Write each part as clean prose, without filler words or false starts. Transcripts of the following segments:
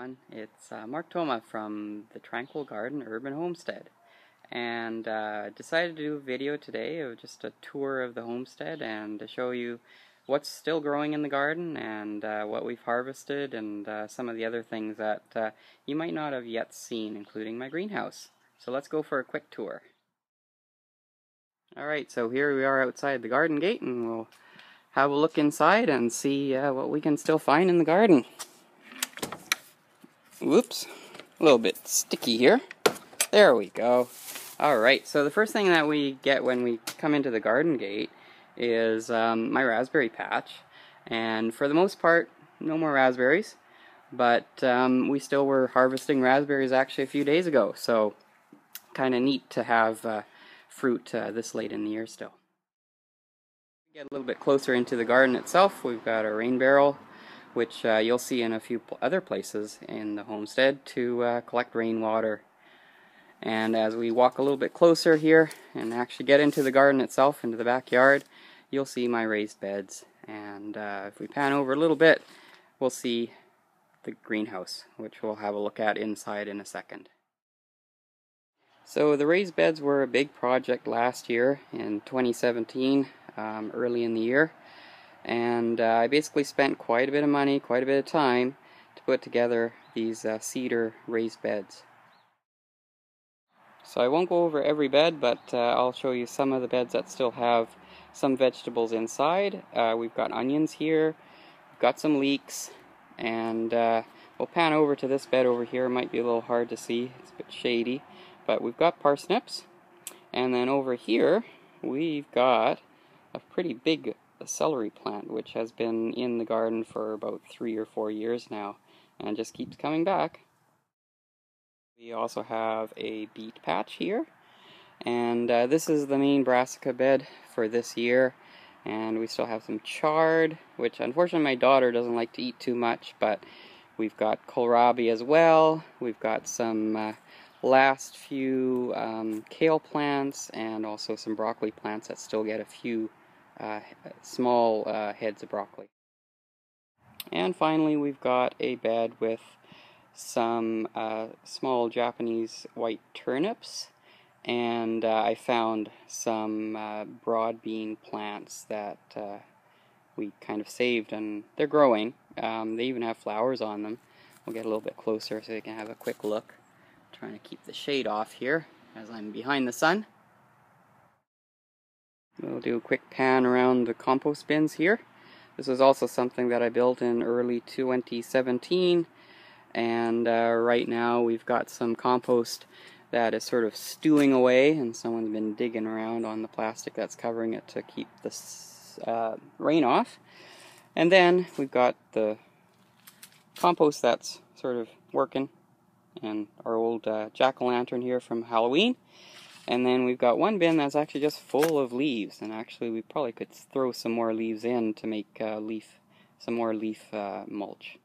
everyone, it's Marc from the Tranquil Garden Urban Homestead, and decided to do a video today of just a tour of the homestead and to show you what's still growing in the garden and what we've harvested and some of the other things that you might not have yet seen, including my greenhouse. So let's go for a quick tour. Alright, so here we are outside the garden gate, and we'll have a look inside and see what we can still find in the garden. Whoops, a little bit sticky here. There we go. Alright, so the first thing that we get when we come into the garden gate is my raspberry patch. And for the most part, no more raspberries. But we still were harvesting raspberries actually a few days ago. So kind of neat to have fruit this late in the year still. Get a little bit closer into the garden itself. We've got a rain barrel, which you'll see in a few other places in the homestead to collect rainwater. And as we walk a little bit closer here and actually get into the garden itself, into the backyard, you'll see my raised beds. And if we pan over a little bit, we'll see the greenhouse, which we'll have a look at inside in a second. So the raised beds were a big project last year in 2017, early in the year. And I basically spent quite a bit of money, quite a bit of time to put together these cedar raised beds. So I won't go over every bed, but I'll show you some of the beds that still have some vegetables inside. We've got onions here, we've got some leeks, and we'll pan over to this bed over here. It might be a little hard to see, it's a bit shady, but we've got parsnips. And then over here we've got a pretty big celery plant, which has been in the garden for about 3 or 4 years now and just keeps coming back. We also have a beet patch here, and this is the main brassica bed for this year. And we still have some chard, which unfortunately my daughter doesn't like to eat too much, but we've got kohlrabi as well. We've got some last few kale plants and also some broccoli plants that still get a few small heads of broccoli. And finally we've got a bed with some small Japanese white turnips, and I found some broad bean plants that we kind of saved, and they're growing. They even have flowers on them. We'll get a little bit closer so you can have a quick look. I'm trying to keep the shade off here as I'm behind the sun. We'll do a quick pan around the compost bins here. This is also something that I built in early 2017, and right now we've got some compost that is sort of stewing away, and someone's been digging around on the plastic that's covering it to keep the rain off. And then we've got the compost that's sort of working, and our old jack-o'-lantern here from Halloween. And then we've got one bin that's actually just full of leaves, and actually we probably could throw some more leaves in to make some more leaf mulch.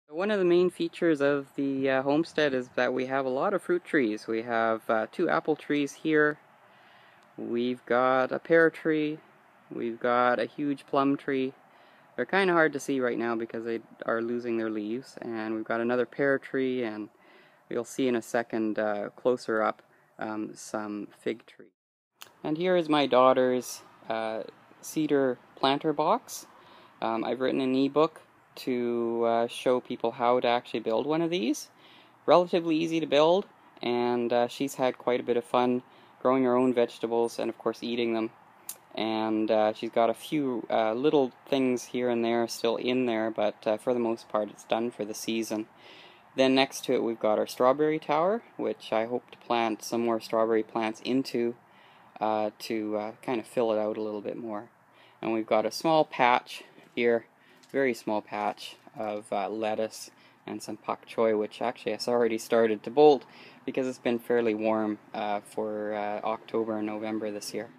One of the main features of the homestead is that we have a lot of fruit trees. We have 2 apple trees here, we've got a pear tree, we've got a huge plum tree. They're kind of hard to see right now because they are losing their leaves. And we've got another pear tree, and you'll see in a second closer up some fig tree. And here is my daughter's cedar planter box. I've written an ebook to show people how to actually build one of these. Relatively easy to build, and she's had quite a bit of fun growing her own vegetables and of course eating them. And she's got a few little things here and there still in there, but for the most part it's done for the season. Then next to it we've got our strawberry tower, which I hope to plant some more strawberry plants into to kind of fill it out a little bit more. And we've got a small patch here, very small patch of lettuce and some pak choi, which actually has already started to bolt because it's been fairly warm for October and November this year.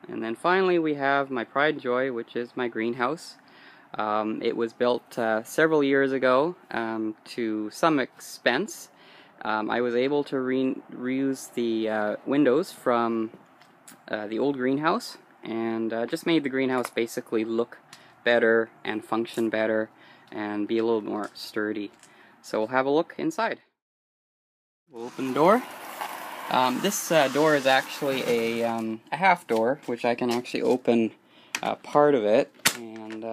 And then finally we have my pride and joy, which is my greenhouse. It was built several years ago to some expense. I was able to reuse the windows from the old greenhouse, and just made the greenhouse basically look better and function better and be a little more sturdy. So we'll have a look inside. We'll open the door. This door is actually a half door, which I can actually open part of it, and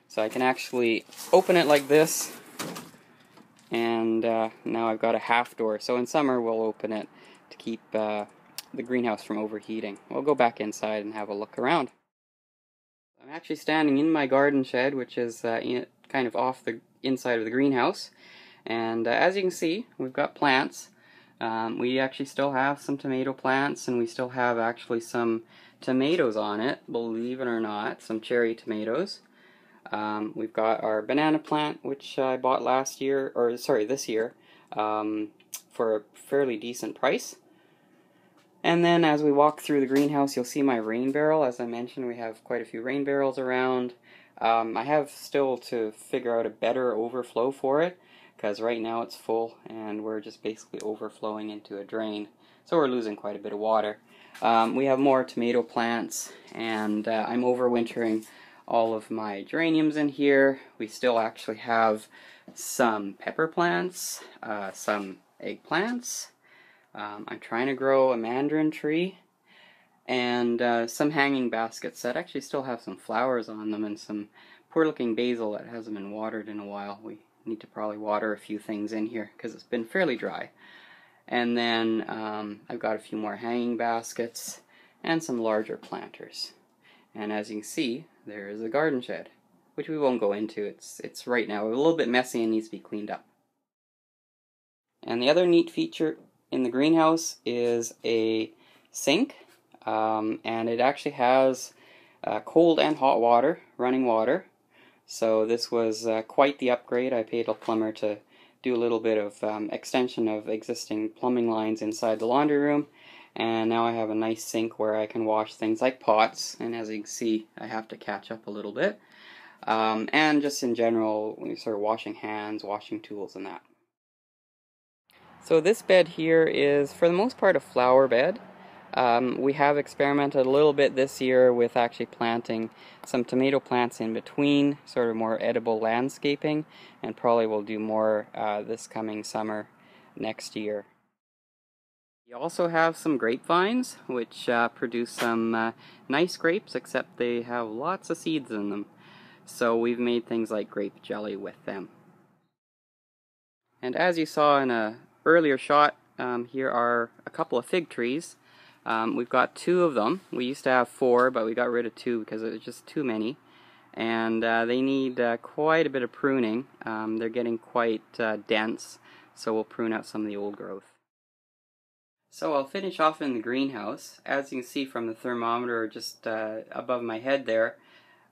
so I can actually open it like this, and now I've got a half door. So in summer we'll open it to keep the greenhouse from overheating. We'll go back inside and have a look around. I'm actually standing in my garden shed, which is kind of off the inside of the greenhouse, and as you can see, we've got plants. We actually still have some tomato plants, and we still have actually some tomatoes on it, believe it or not, some cherry tomatoes. We've got our banana plant, which I bought this year, for a fairly decent price. And then as we walk through the greenhouse, you'll see my rain barrel. As I mentioned, we have quite a few rain barrels around. I have still to figure out a better overflow for it, because right now it's full and we're just basically overflowing into a drain, so we're losing quite a bit of water. We have more tomato plants, and I'm overwintering all of my geraniums in here. We still actually have some pepper plants, some eggplants. I'm trying to grow a mandarin tree, and some hanging baskets that actually still have some flowers on them, and some poor looking basil that hasn't been watered in a while. We need to probably water a few things in here because it's been fairly dry. And then I've got a few more hanging baskets and some larger planters. And as you can see, there is a garden shed, which we won't go into. It's right now a little bit messy and needs to be cleaned up. And the other neat feature in the greenhouse is a sink, and it actually has cold and hot water, running water. So this was quite the upgrade. I paid a plumber to do a little bit of extension of existing plumbing lines inside the laundry room, and now I have a nice sink where I can wash things like pots, and as you can see, I have to catch up a little bit. And just in general, when you start washing hands, washing tools and that. So this bed here is for the most part a flower bed. We have experimented a little bit this year with actually planting some tomato plants in between, sort of more edible landscaping, and probably will do more this coming summer next year. We also have some grapevines, which produce some nice grapes, except they have lots of seeds in them. So we've made things like grape jelly with them. And as you saw in a earlier shot, here are a couple of fig trees. We've got 2 of them. We used to have 4, but we got rid of 2 because it was just too many. And they need quite a bit of pruning. They're getting quite dense, so we'll prune out some of the old growth. So I'll finish off in the greenhouse. As you can see from the thermometer just above my head there,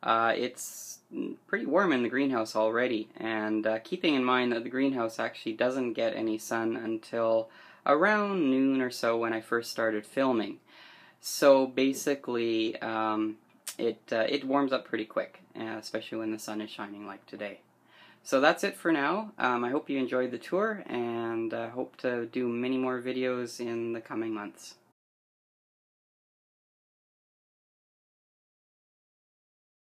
it's pretty warm in the greenhouse already, and keeping in mind that the greenhouse actually doesn't get any sun until around noon or so when I first started filming. So basically it warms up pretty quick, especially when the sun is shining like today. So that's it for now. I hope you enjoyed the tour, and hope to do many more videos in the coming months.